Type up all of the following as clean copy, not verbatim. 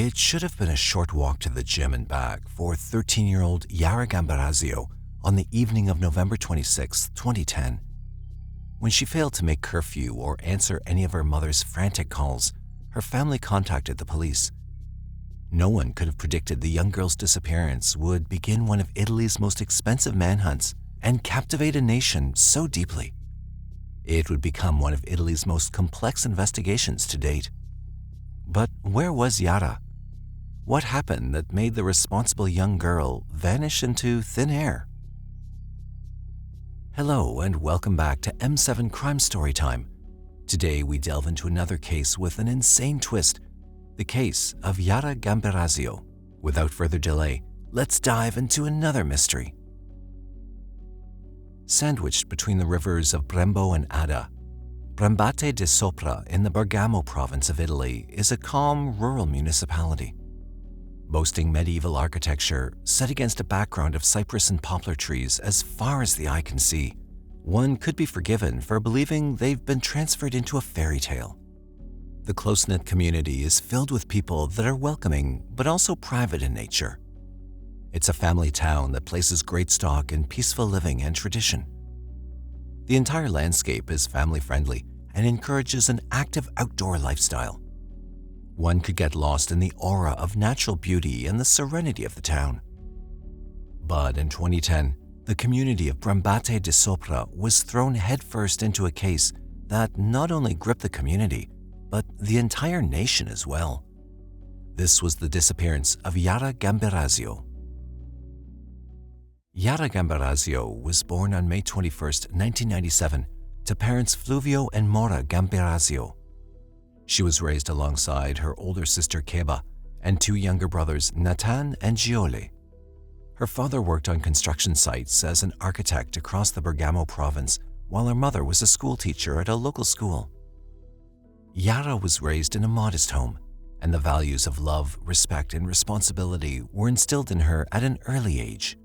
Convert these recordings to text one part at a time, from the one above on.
It should have been a short walk to the gym and back for 13-year-old Yara Gambirasio on the evening of November 26, 2010. When she failed to make curfew or answer any of her mother's frantic calls, her family contacted the police. No one could have predicted the young girl's disappearance would begin one of Italy's most expensive manhunts and captivate a nation so deeply. It would become one of Italy's most complex investigations to date. But where was Yara? What happened that made the responsible young girl vanish into thin air? Hello and welcome back to M7 Crime Storytime. Today we delve into another case with an insane twist, the case of Yara Gambirasio. Without further delay, let's dive into another mystery. Sandwiched between the rivers of Brembo and Adda, Brembate Di Sopra in the Bergamo province of Italy is a calm rural municipality. Boasting medieval architecture set against a background of cypress and poplar trees as far as the eye can see, one could be forgiven for believing they've been transferred into a fairy tale. The close-knit community is filled with people that are welcoming but also private in nature. It's a family town that places great stock in peaceful living and tradition. The entire landscape is family-friendly and encourages an active outdoor lifestyle. One could get lost in the aura of natural beauty and the serenity of the town. But in 2010, the community of Brembate Di Sopra was thrown headfirst into a case that not only gripped the community, but the entire nation as well. This was the disappearance of Yara Gambirasio. Yara Gambirasio was born on May 21, 1997, to parents Fluvio and Mora Gambirasio. She was raised alongside her older sister Keba and two younger brothers Nathan and Giole. Her father worked on construction sites as an architect across the Bergamo province, while her mother was a school teacher at a local school. Yara was raised in a modest home, and the values of love, respect, and responsibility were instilled in her at an early age.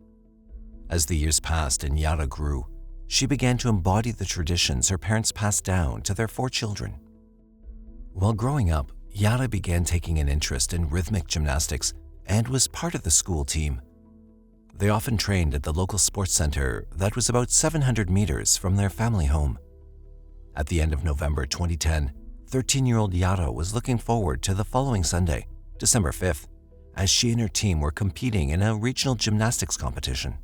As the years passed and Yara grew, she began to embody the traditions her parents passed down to their 4 children. While growing up, Yara began taking an interest in rhythmic gymnastics and was part of the school team. They often trained at the local sports center that was about 700 meters from their family home. At the end of November 2010, 13-year-old Yara was looking forward to the following Sunday, December 5th, as she and her team were competing in a regional gymnastics competition.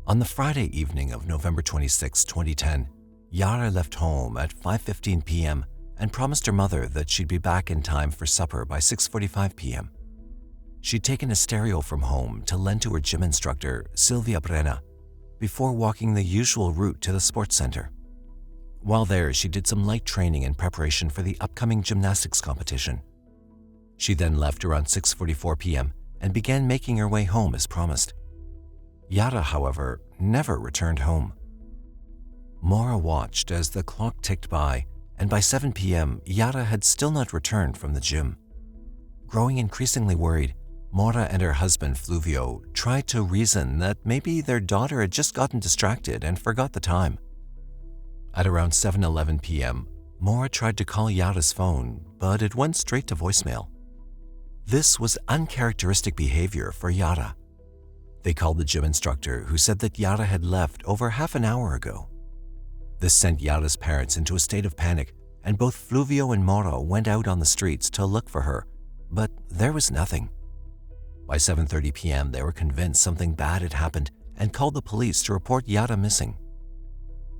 On the Friday evening of November 26, 2010, Yara left home at 5:15 p.m. and promised her mother that she'd be back in time for supper by 6:45 p.m. She'd taken a stereo from home to lend to her gym instructor, Silvia Brenna, before walking the usual route to the sports center. While there, she did some light training in preparation for the upcoming gymnastics competition. She then left around 6:44 p.m. and began making her way home as promised. Yara, however, never returned home. Mora watched as the clock ticked by, and by 7 p.m., Yara had still not returned from the gym. Growing increasingly worried, Mora and her husband Fluvio tried to reason that maybe their daughter had just gotten distracted and forgot the time. At around 7:11 p.m., Mora tried to call Yara's phone, but it went straight to voicemail. This was uncharacteristic behavior for Yara. They called the gym instructor, who said that Yara had left over half an hour ago. This sent Yara's parents into a state of panic, and both Fluvio and Mora went out on the streets to look for her, but there was nothing. By 7:30 p.m., they were convinced something bad had happened and called the police to report Yara missing.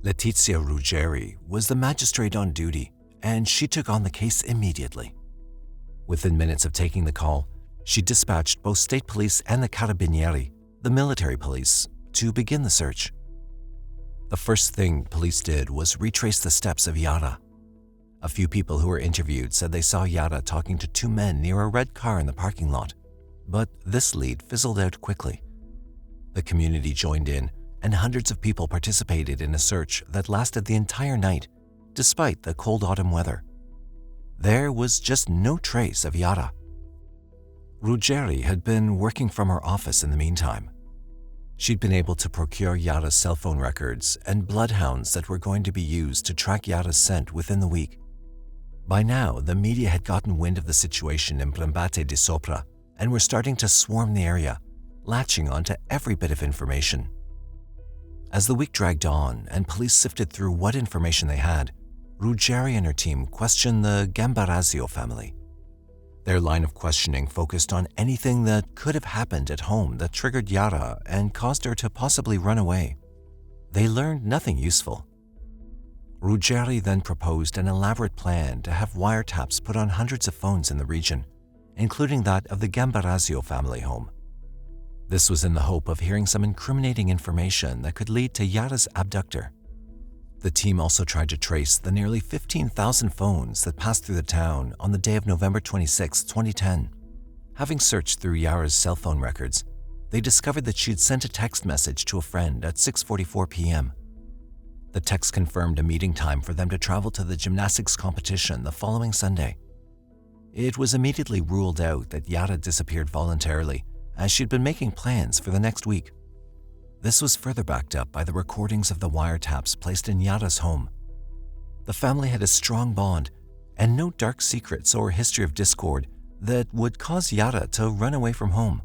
Letizia Ruggeri was the magistrate on duty, and she took on the case immediately. Within minutes of taking the call, she dispatched both state police and the Carabinieri, the military police, to begin the search. The first thing police did was retrace the steps of Yara. A few people who were interviewed said they saw Yara talking to 2 men near a red car in the parking lot, but this lead fizzled out quickly. The community joined in, and hundreds of people participated in a search that lasted the entire night, despite the cold autumn weather. There was just no trace of Yara. Ruggeri had been working from her office in the meantime. She'd been able to procure Yara's cell phone records and bloodhounds that were going to be used to track Yara's scent within the week. By now, the media had gotten wind of the situation in Brembate Di Sopra and were starting to swarm the area, latching onto every bit of information. As the week dragged on and police sifted through what information they had, Ruggeri and her team questioned the Gambirasio family. Their line of questioning focused on anything that could have happened at home that triggered Yara and caused her to possibly run away. They learned nothing useful. Ruggeri then proposed an elaborate plan to have wiretaps put on hundreds of phones in the region, including that of the Gambirasio family home. This was in the hope of hearing some incriminating information that could lead to Yara's abductor. The team also tried to trace the nearly 15,000 phones that passed through the town on the day of November 26, 2010. Having searched through Yara's cell phone records, they discovered that she had sent a text message to a friend at 6:44 p.m. The text confirmed a meeting time for them to travel to the gymnastics competition the following Sunday. It was immediately ruled out that Yara disappeared voluntarily, as she'd been making plans for the next week. This was further backed up by the recordings of the wiretaps placed in Yara's home. The family had a strong bond and no dark secrets or history of discord that would cause Yara to run away from home.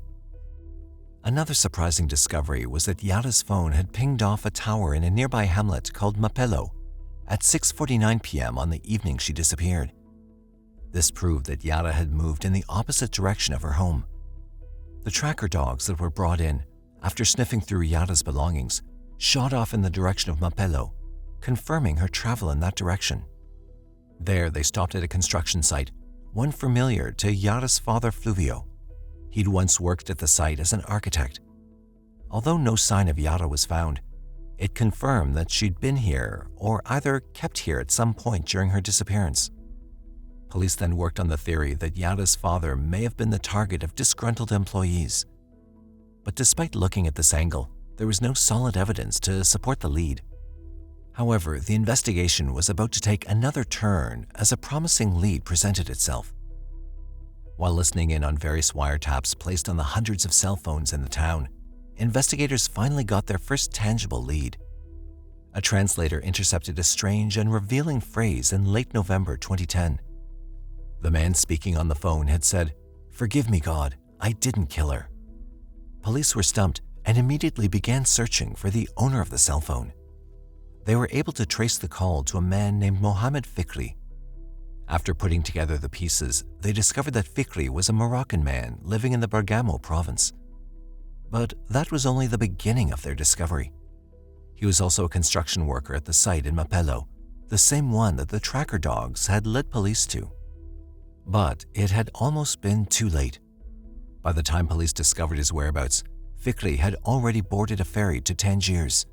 Another surprising discovery was that Yara's phone had pinged off a tower in a nearby hamlet called Mapello at 6:49 p.m. on the evening she disappeared. This proved that Yara had moved in the opposite direction of her home. The tracker dogs that were brought in, after sniffing through Yara's belongings, shot off in the direction of Mapello, confirming her travel in that direction. There, they stopped at a construction site, one familiar to Yara's father Fluvio. He'd once worked at the site as an architect. Although no sign of Yara was found, it confirmed that she'd been here or either kept here at some point during her disappearance. Police then worked on the theory that Yara's father may have been the target of disgruntled employees. But despite looking at this angle, there was no solid evidence to support the lead. However, the investigation was about to take another turn as a promising lead presented itself. While listening in on various wiretaps placed on the hundreds of cell phones in the town, investigators finally got their first tangible lead. A translator intercepted a strange and revealing phrase in late November 2010. The man speaking on the phone had said, "Forgive me, God, I didn't kill her." Police were stumped and immediately began searching for the owner of the cell phone. They were able to trace the call to a man named Mohammed Fikri. After putting together the pieces, they discovered that Fikri was a Moroccan man living in the Bergamo province. But that was only the beginning of their discovery. He was also a construction worker at the site in Mapello, the same one that the tracker dogs had led police to. But it had almost been too late. By the time police discovered his whereabouts, Fikri had already boarded a ferry to Tangiers.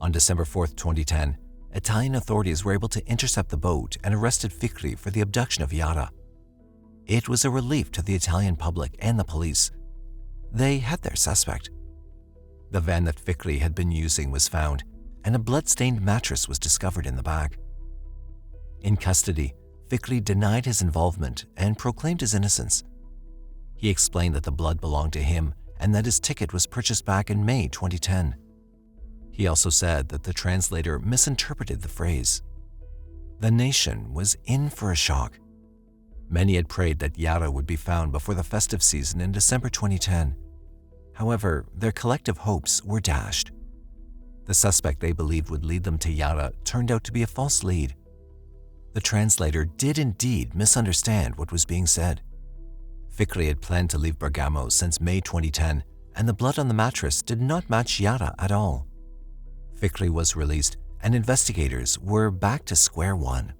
On December 4, 2010, Italian authorities were able to intercept the boat and arrested Fikri for the abduction of Yara. It was a relief to the Italian public and the police. They had their suspect. The van that Fikri had been using was found, and a blood-stained mattress was discovered in the back. In custody, Fikri denied his involvement and proclaimed his innocence. He explained that the blood belonged to him and that his ticket was purchased back in May 2010. He also said that the translator misinterpreted the phrase. The nation was in for a shock. Many had prayed that Yara would be found before the festive season in December 2010. However, their collective hopes were dashed. The suspect they believed would lead them to Yara turned out to be a false lead. The translator did indeed misunderstand what was being said. Fikri had planned to leave Bergamo since May 2010, and the blood on the mattress did not match Yara at all. Fikri was released, and investigators were back to square one.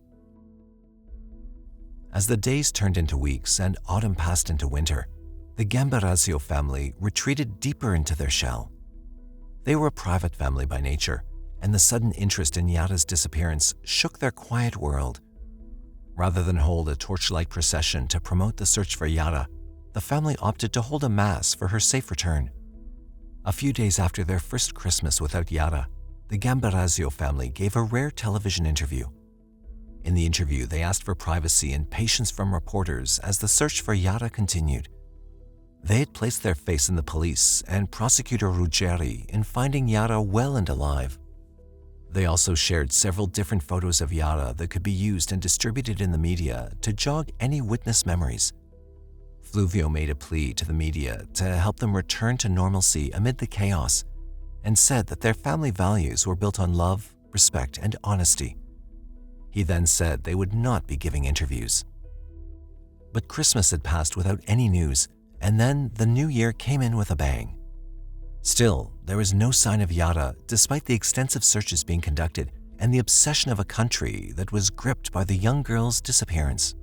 As the days turned into weeks and autumn passed into winter, the Gambirasio family retreated deeper into their shell. They were a private family by nature, and the sudden interest in Yara's disappearance shook their quiet world. Rather than hold a torchlight procession to promote the search for Yara, the family opted to hold a mass for her safe return. A few days after their first Christmas without Yara, the Gambirasio family gave a rare television interview. In the interview, they asked for privacy and patience from reporters as the search for Yara continued. They had placed their faith in the police and prosecutor Ruggeri in finding Yara well and alive. They also shared several different photos of Yara that could be used and distributed in the media to jog any witness memories. Fluvio made a plea to the media to help them return to normalcy amid the chaos and said that their family values were built on love, respect, and honesty. He then said they would not be giving interviews. But Christmas had passed without any news, and then the new year came in with a bang. Still, there was no sign of Yara despite the extensive searches being conducted and the obsession of a country that was gripped by the young girl's disappearance.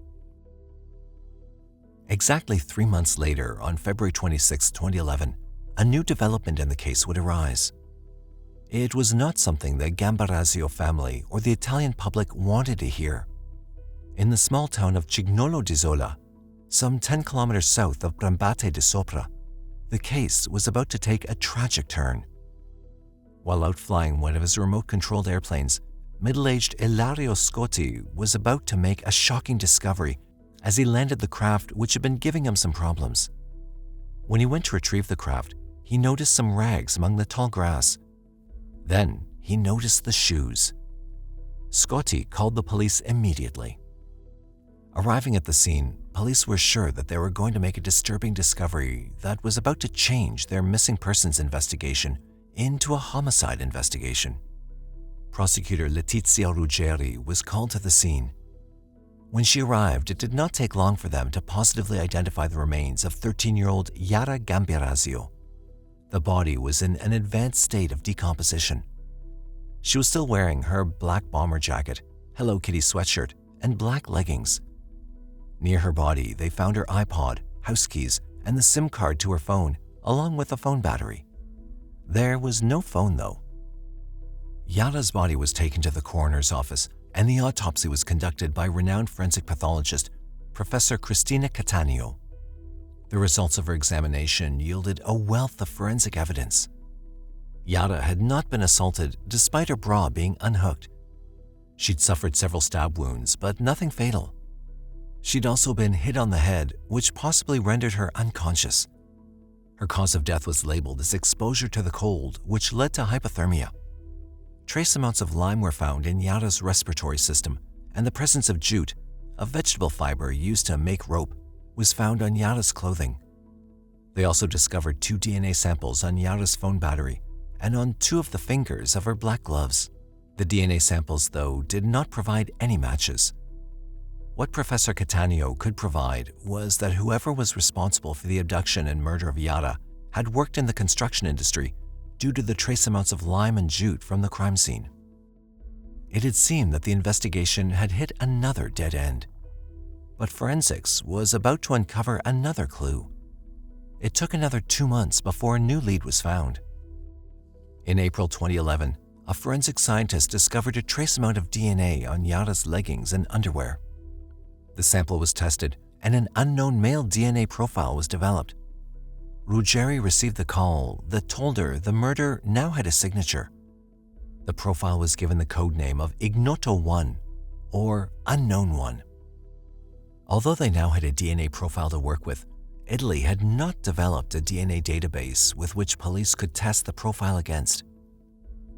Exactly 3 months later, on February 26, 2011, a new development in the case would arise. It was not something the Gambirasio family or the Italian public wanted to hear. In the small town of Cignolo di Zola, some 10 kilometers south of Brembate Di Sopra, the case was about to take a tragic turn. While out flying one of his remote-controlled airplanes, middle-aged Ilario Scotti was about to make a shocking discovery as he landed the craft which had been giving him some problems. When he went to retrieve the craft, he noticed some rags among the tall grass. Then he noticed the shoes. Scotti called the police immediately. Arriving at the scene, police were sure that they were going to make a disturbing discovery that was about to change their missing persons investigation into a homicide investigation. Prosecutor Letizia Ruggeri was called to the scene. When she arrived, it did not take long for them to positively identify the remains of 13-year-old Yara Gambirasio. The body was in an advanced state of decomposition. She was still wearing her black bomber jacket, Hello Kitty sweatshirt, and black leggings. Near her body, they found her iPod, house keys, and the SIM card to her phone, along with a phone battery. There was no phone, though. Yara's body was taken to the coroner's office, and the autopsy was conducted by renowned forensic pathologist, Professor Cristina Cattaneo. The results of her examination yielded a wealth of forensic evidence. Yara had not been assaulted despite her bra being unhooked. She'd suffered several stab wounds, but nothing fatal. She'd also been hit on the head, which possibly rendered her unconscious. Her cause of death was labeled as exposure to the cold, which led to hypothermia. Trace amounts of lime were found in Yara's respiratory system, and the presence of jute, a vegetable fiber used to make rope, was found on Yara's clothing. They also discovered 2 DNA samples on Yara's phone battery and on 2 of the fingers of her black gloves. The DNA samples, though, did not provide any matches. What Professor Cattaneo could provide was that whoever was responsible for the abduction and murder of Yara had worked in the construction industry due to the trace amounts of lime and jute from the crime scene. It had seemed that the investigation had hit another dead end. But forensics was about to uncover another clue. It took another 2 months before a new lead was found. In April 2011, a forensic scientist discovered a trace amount of DNA on Yara's leggings and underwear. The sample was tested, and an unknown male DNA profile was developed. Ruggeri received the call that told her the murder now had a signature. The profile was given the code name of Ignoto 1, or Unknown 1. Although they now had a DNA profile to work with, Italy had not developed a DNA database with which police could test the profile against.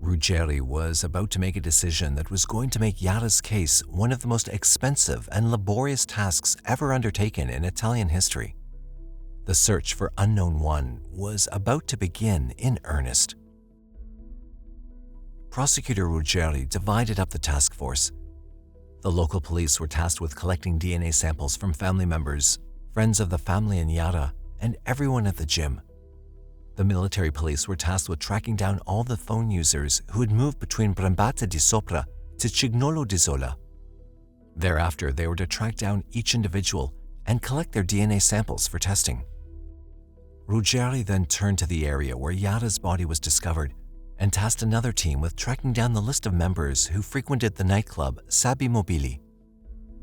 Ruggeri was about to make a decision that was going to make Yara's case one of the most expensive and laborious tasks ever undertaken in Italian history. The search for Unknown 1 was about to begin in earnest. Prosecutor Ruggeri divided up the task force. The local police were tasked with collecting DNA samples from family members, friends of the family and Yara, and everyone at the gym. The military police were tasked with tracking down all the phone users who had moved between Brembate Di Sopra to Cignolo di Zola. Thereafter, they were to track down each individual and collect their DNA samples for testing. Ruggeri then turned to the area where Yara's body was discovered and tasked another team with tracking down the list of members who frequented the nightclub Sabi Mobili.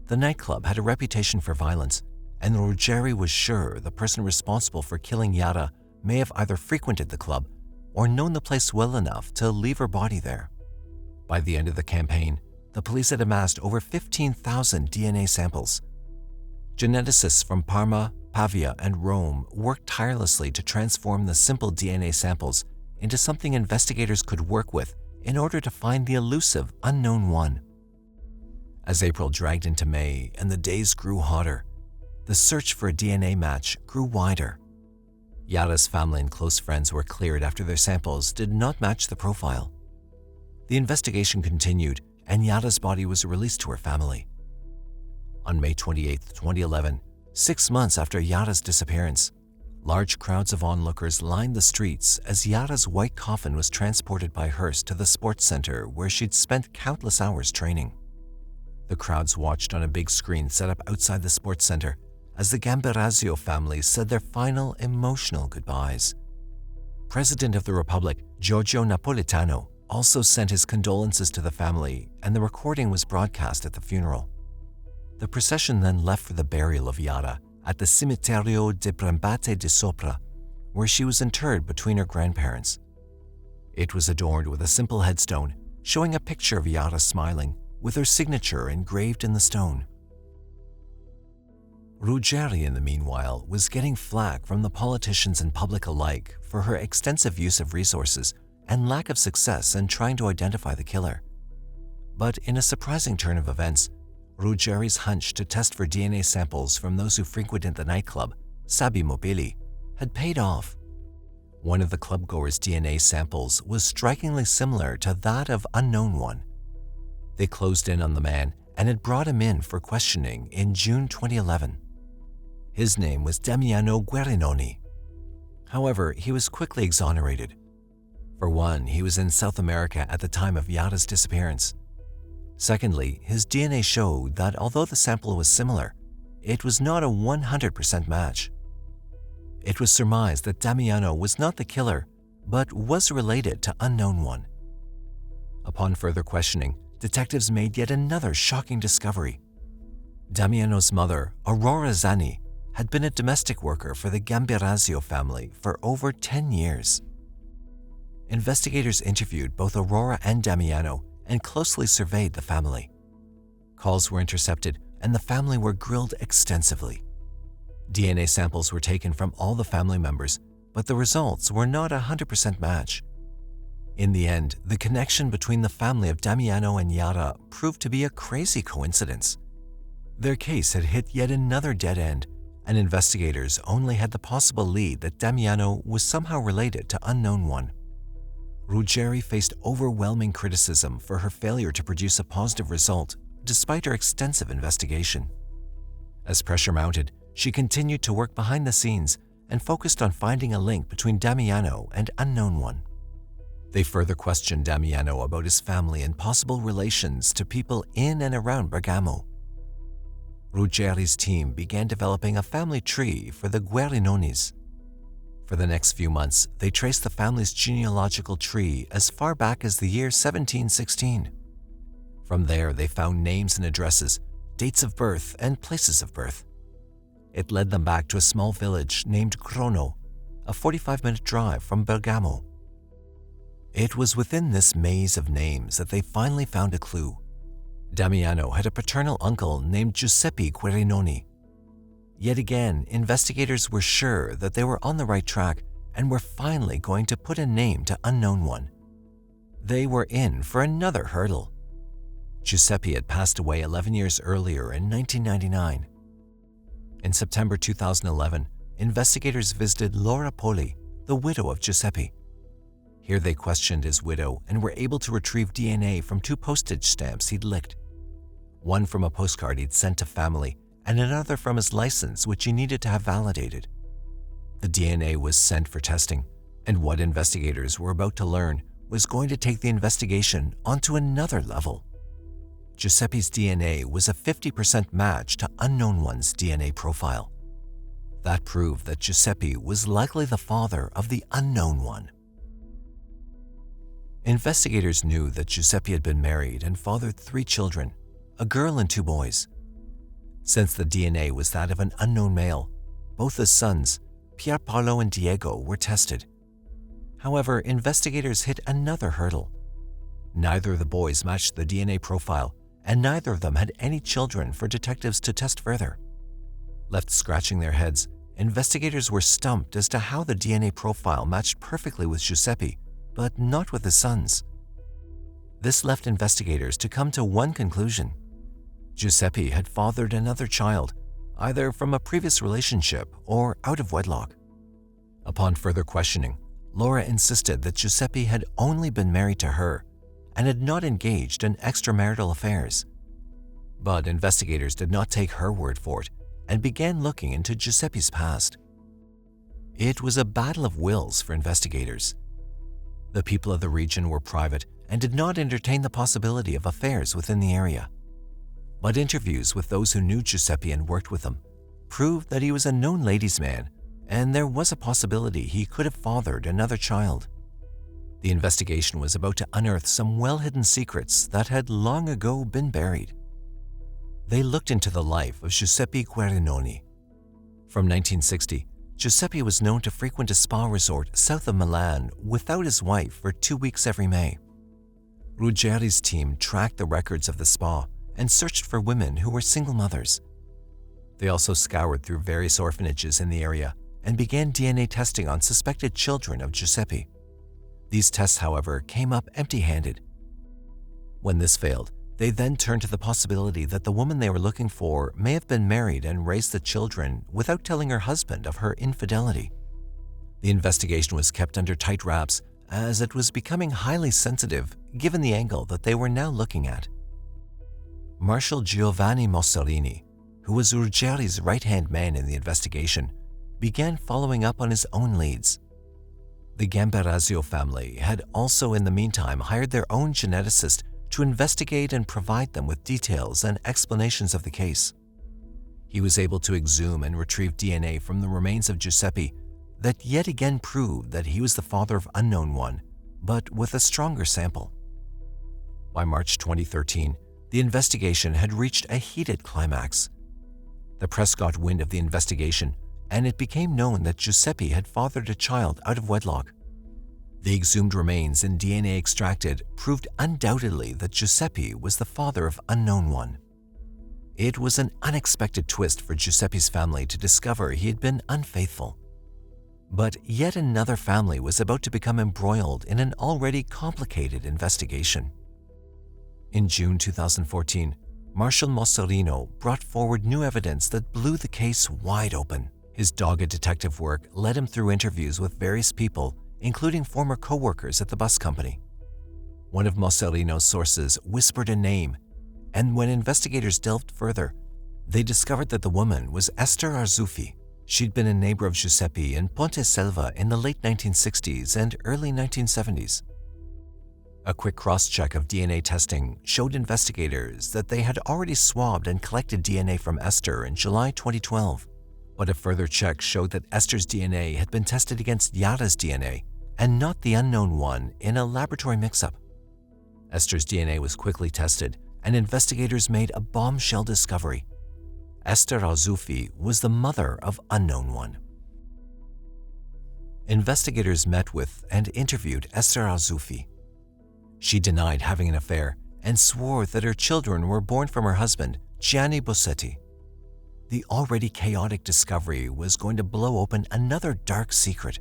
The nightclub had a reputation for violence, and Ruggeri was sure the person responsible for killing Yara may have either frequented the club or known the place well enough to leave her body there. By the end of the campaign, the police had amassed over 15,000 DNA samples. Geneticists from Parma, Pavia, and Rome worked tirelessly to transform the simple DNA samples into something investigators could work with in order to find the elusive unknown one. As April dragged into May and the days grew hotter, the search for a DNA match grew wider. Yara's family and close friends were cleared after their samples did not match the profile. The investigation continued, and Yara's body was released to her family. On May 28, 2011, 6 months after Yara's disappearance, large crowds of onlookers lined the streets as Yara's white coffin was transported by hearse to the sports center where she'd spent countless hours training. The crowds watched on a big screen set up outside the sports center as the Gambirasio family said their final emotional goodbyes. President of the Republic, Giorgio Napolitano, also sent his condolences to the family, and the recording was broadcast at the funeral. The procession then left for the burial of Yara at the Cimitero di Brembate Di Sopra, where she was interred between her grandparents. It was adorned with a simple headstone showing a picture of Yara smiling, with her signature engraved in the stone. Ruggeri, in the meanwhile, was getting flack from the politicians and public alike for her extensive use of resources and lack of success in trying to identify the killer. But in a surprising turn of events, Ruggeri's hunch to test for DNA samples from those who frequented the nightclub, Sabi Mobili, had paid off. One of the clubgoers' DNA samples was strikingly similar to that of unknown one. They closed in on the man and had brought him in for questioning in June 2011. His name was Damiano Guerinoni. However, he was quickly exonerated. For one, he was in South America at the time of Yara's disappearance. Secondly, his DNA showed that although the sample was similar, it was not a 100% match. It was surmised that Damiano was not the killer, but was related to unknown one. Upon further questioning, detectives made yet another shocking discovery. Damiano's mother, Aurora Zani, had been a domestic worker for the Gambirasio family for over 10 years. Investigators interviewed both Aurora and Damiano and closely surveyed the family. Calls were intercepted and the family were grilled extensively. DNA samples were taken from all the family members, but the results were not a 100% match. In the end, the connection between the family of Damiano and Yara proved to be a crazy coincidence. Their case had hit yet another dead end, and investigators only had the possible lead that Damiano was somehow related to unknown one. Ruggeri faced overwhelming criticism for her failure to produce a positive result despite her extensive investigation. As pressure mounted, she continued to work behind the scenes and focused on finding a link between Damiano and unknown one. They further questioned Damiano about his family and possible relations to people in and around Bergamo. Ruggeri's team began developing a family tree for the Guerinonis. For the next few months, they traced the family's genealogical tree as far back as the year 1716. From there, they found names and addresses, dates of birth, and places of birth. It led them back to a small village named Grono, a 45-minute drive from Bergamo. It was within this maze of names that they finally found a clue. Damiano had a paternal uncle named Giuseppe Guerinoni. Yet again, investigators were sure that they were on the right track and were finally going to put a name to unknown one. They were in for another hurdle. Giuseppe had passed away 11 years earlier in 1999. In September 2011, investigators visited Laura Poli, the widow of Giuseppe. Here they questioned his widow and were able to retrieve DNA from 2 postage stamps he'd licked. One from a postcard he'd sent to family and another from his license, which he needed to have validated. The DNA was sent for testing, and what investigators were about to learn was going to take the investigation onto another level. Giuseppe's DNA was a 50% match to unknown one's DNA profile. That proved that Giuseppe was likely the father of the unknown one. Investigators knew that Giuseppe had been married and fathered 3 children, a girl and 2 boys. Since the DNA was that of an unknown male, both his sons, Pierpaolo and Diego, were tested. However, investigators hit another hurdle. Neither of the boys matched the DNA profile, and neither of them had any children for detectives to test further. Left scratching their heads, investigators were stumped as to how the DNA profile matched perfectly with Giuseppe, but not with his sons. This left investigators to come to one conclusion. Giuseppe had fathered another child, either from a previous relationship or out of wedlock. Upon further questioning, Laura insisted that Giuseppe had only been married to her and had not engaged in extramarital affairs. But investigators did not take her word for it and began looking into Giuseppe's past. It was a battle of wills for investigators. The people of the region were private and did not entertain the possibility of affairs within the area. But interviews with those who knew Giuseppe and worked with him proved that he was a known ladies' man, and there was a possibility he could have fathered another child. The investigation was about to unearth some well-hidden secrets that had long ago been buried. They looked into the life of Giuseppe Guarinoni. From 1960, Giuseppe was known to frequent a spa resort south of Milan without his wife for 2 weeks every May. Ruggeri's team tracked the records of the spa and searched for women who were single mothers. They also scoured through various orphanages in the area and began DNA testing on suspected children of Giuseppe. These tests, however, came up empty-handed. When this failed, they then turned to the possibility that the woman they were looking for may have been married and raised the children without telling her husband of her infidelity. The investigation was kept under tight wraps as it was becoming highly sensitive given the angle that they were now looking at. Marshal Giovanni Mosserini, who was Ruggeri's right-hand man in the investigation, began following up on his own leads. The Gambirasio family had also in the meantime hired their own geneticist to investigate and provide them with details and explanations of the case. He was able to exhume and retrieve DNA from the remains of Giuseppe that yet again proved that he was the father of unknown one, but with a stronger sample. By March 2013, the investigation had reached a heated climax. The press got wind of the investigation, and it became known that Giuseppe had fathered a child out of wedlock. The exhumed remains and DNA extracted proved undoubtedly that Giuseppe was the father of unknown one. It was an unexpected twist for Giuseppe's family to discover he had been unfaithful. But yet another family was about to become embroiled in an already complicated investigation. In June 2014, Marshal Mosserino brought forward new evidence that blew the case wide open. His dogged detective work led him through interviews with various people, including former co-workers at the bus company. One of Mosserino's sources whispered a name, and when investigators delved further, they discovered that the woman was Esther Arzuffi. She'd been a neighbor of Giuseppe in Ponte Selva in the late 1960s and early 1970s. A quick cross-check of DNA testing showed investigators that they had already swabbed and collected DNA from Esther in July 2012. But a further check showed that Esther's DNA had been tested against Yara's DNA and not the unknown one in a laboratory mix-up. Esther's DNA was quickly tested, and investigators made a bombshell discovery. Esther Arzuffi was the mother of unknown one. Investigators met with and interviewed Esther Arzuffi. She denied having an affair and swore that her children were born from her husband, Gianni Bossetti. The already chaotic discovery was going to blow open another dark secret.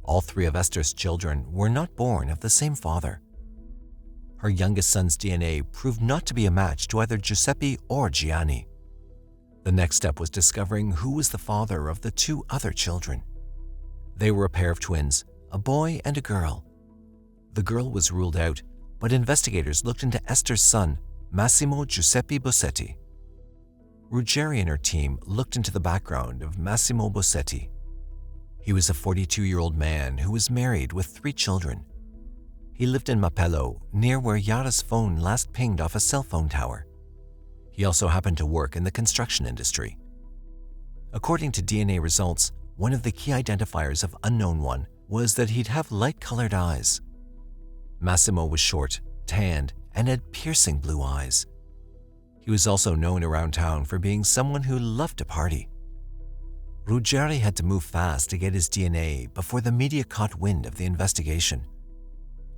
All 3 of Esther's children were not born of the same father. Her youngest son's DNA proved not to be a match to either Giuseppe or Gianni. The next step was discovering who was the father of the 2 other children. They were a pair of twins, a boy and a girl. The girl was ruled out, but investigators looked into Esther's son, Massimo Giuseppe Bossetti. Ruggeri and her team looked into the background of Massimo Bossetti. He was a 42-year-old man who was married with 3 children. He lived in Mapello, near where Yara's phone last pinged off a cell phone tower. He also happened to work in the construction industry. According to DNA results, one of the key identifiers of unknown one was that he'd have light-colored eyes. Massimo was short, tanned, and had piercing blue eyes. He was also known around town for being someone who loved to party. Ruggeri had to move fast to get his DNA before the media caught wind of the investigation.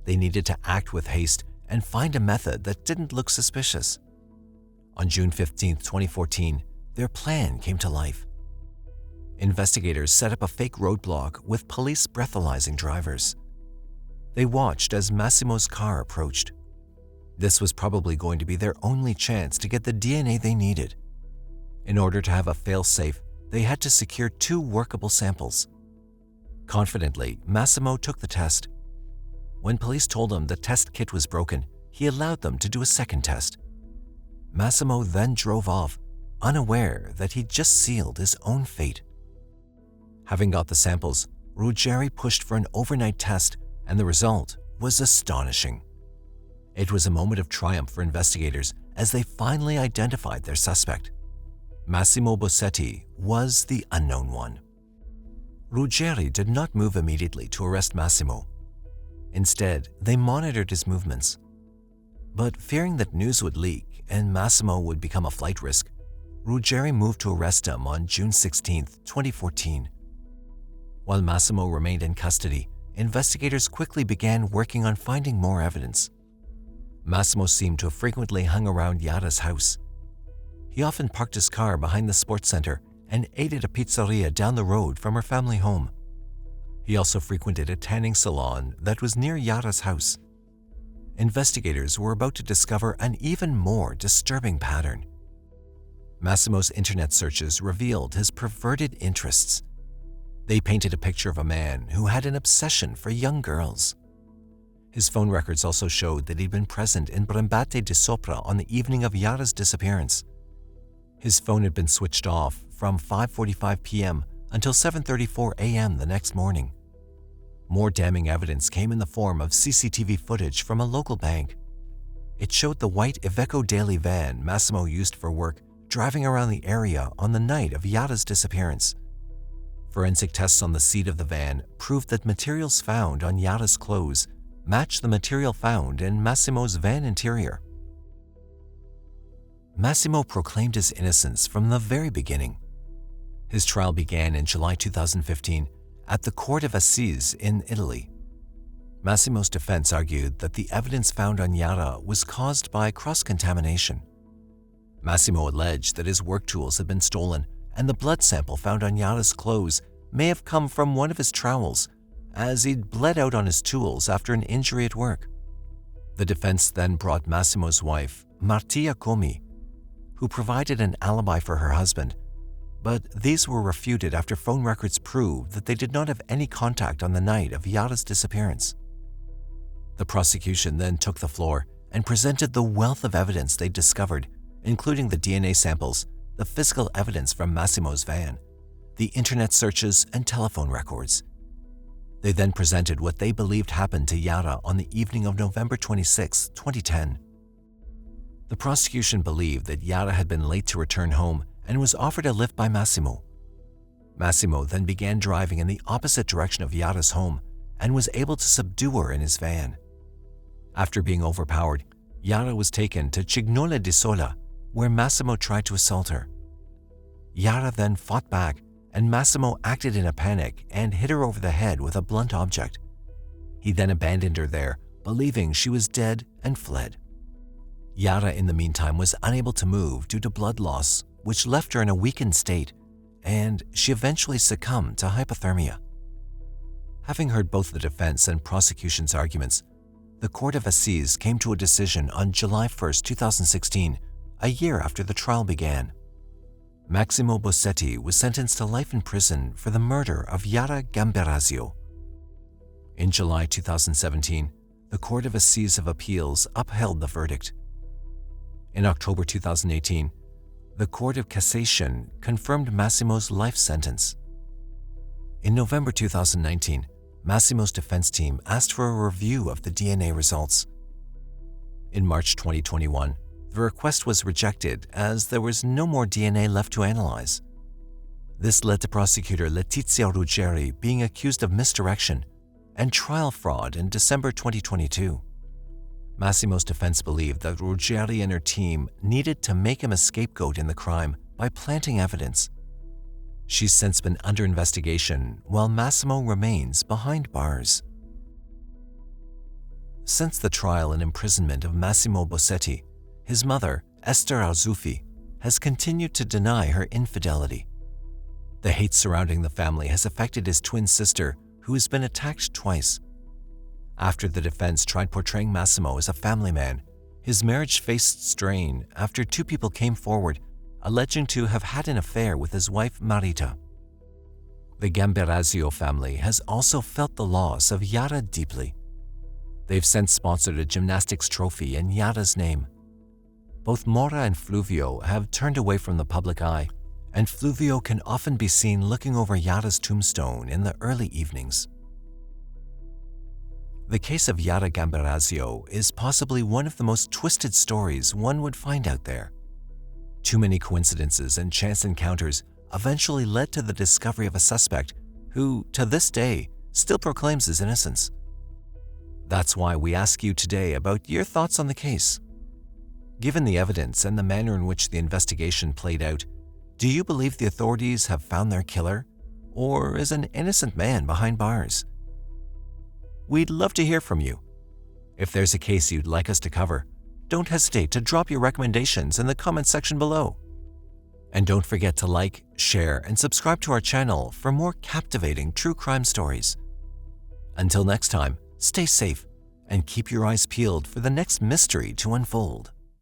They needed to act with haste and find a method that didn't look suspicious. On June 15, 2014, their plan came to life. Investigators set up a fake roadblock with police breathalyzing drivers. They watched as Massimo's car approached. This was probably going to be their only chance to get the DNA they needed. In order to have a fail-safe, they had to secure 2 workable samples. Confidently, Massimo took the test. When police told him the test kit was broken, he allowed them to do a second test. Massimo then drove off, unaware that he'd just sealed his own fate. Having got the samples, Ruggeri pushed for an overnight test, and the result was astonishing. It was a moment of triumph for investigators as they finally identified their suspect. Massimo Bossetti was the unknown one. Ruggeri did not move immediately to arrest Massimo. Instead, they monitored his movements. But fearing that news would leak and Massimo would become a flight risk, Ruggeri moved to arrest him on June 16, 2014. While Massimo remained in custody, investigators quickly began working on finding more evidence. Massimo seemed to have frequently hung around Yara's house. He often parked his car behind the sports center and ate at a pizzeria down the road from her family home. He also frequented a tanning salon that was near Yara's house. Investigators were about to discover an even more disturbing pattern. Massimo's internet searches revealed his perverted interests. They painted a picture of a man who had an obsession for young girls. His phone records also showed that he'd been present in Brembate Di Sopra on the evening of Yara's disappearance. His phone had been switched off from 5:45 p.m. until 7:34 a.m. the next morning. More damning evidence came in the form of CCTV footage from a local bank. It showed the white Iveco daily van Massimo used for work driving around the area on the night of Yara's disappearance. Forensic tests on the seat of the van proved that materials found on Yara's clothes matched the material found in Massimo's van interior. Massimo proclaimed his innocence from the very beginning. His trial began in July 2015 at the Court of Assize in Italy. Massimo's defense argued that the evidence found on Yara was caused by cross-contamination. Massimo alleged that his work tools had been stolen and the blood sample found on Yara's clothes may have come from one of his trowels, as he'd bled out on his tools after an injury at work. The defense then brought Massimo's wife, Martia Comi, who provided an alibi for her husband, but these were refuted after phone records proved that they did not have any contact on the night of Yara's disappearance. The prosecution then took the floor and presented the wealth of evidence they discovered, including the DNA samples, the physical evidence from Massimo's van, the internet searches, and telephone records. They then presented what they believed happened to Yara on the evening of November 26, 2010. The prosecution believed that Yara had been late to return home and was offered a lift by Massimo. Massimo then began driving in the opposite direction of Yara's home and was able to subdue her in his van. After being overpowered, Yara was taken to Cignola di Sola, where Massimo tried to assault her. Yara then fought back, and Massimo acted in a panic and hit her over the head with a blunt object. He then abandoned her there, believing she was dead, and fled. Yara, in the meantime, was unable to move due to blood loss, which left her in a weakened state, and she eventually succumbed to hypothermia. Having heard both the defense and prosecution's arguments, the Court of Assize came to a decision on July 1, 2016, a year after the trial began. Massimo Bossetti was sentenced to life in prison for the murder of Yara Gambirasio. In July 2017, the Court of Assize of Appeals upheld the verdict. In October 2018, the Court of Cassation confirmed Massimo's life sentence. In November 2019, Massimo's defense team asked for a review of the DNA results. In March 2021, the request was rejected as there was no more DNA left to analyze. This led to prosecutor Letizia Ruggeri being accused of misdirection and trial fraud in December 2022. Massimo's defense believed that Ruggeri and her team needed to make him a scapegoat in the crime by planting evidence. She's since been under investigation while Massimo remains behind bars. Since the trial and imprisonment of Massimo Bossetti, his mother, Esther Arzuffi, has continued to deny her infidelity. The hate surrounding the family has affected his twin sister, who has been attacked twice. After the defense tried portraying Massimo as a family man, His marriage faced strain after two people came forward alleging to have had an affair with his wife Marita. The Gambirasio family has also felt the loss of Yara deeply. They've since sponsored a gymnastics trophy in Yara's name. Both Mora and Fluvio have turned away from the public eye, and Fluvio can often be seen looking over Yara's tombstone in the early evenings. The case of Yara Gambirasio is possibly one of the most twisted stories one would find out there. Too many coincidences and chance encounters eventually led to the discovery of a suspect who, to this day, still proclaims his innocence. That's why we ask you today about your thoughts on the case. Given the evidence and the manner in which the investigation played out, do you believe the authorities have found their killer, or is an innocent man behind bars? We'd love to hear from you. If there's a case you'd like us to cover, don't hesitate to drop your recommendations in the comment section below. And don't forget to like, share, and subscribe to our channel for more captivating true crime stories. Until next time, stay safe and keep your eyes peeled for the next mystery to unfold.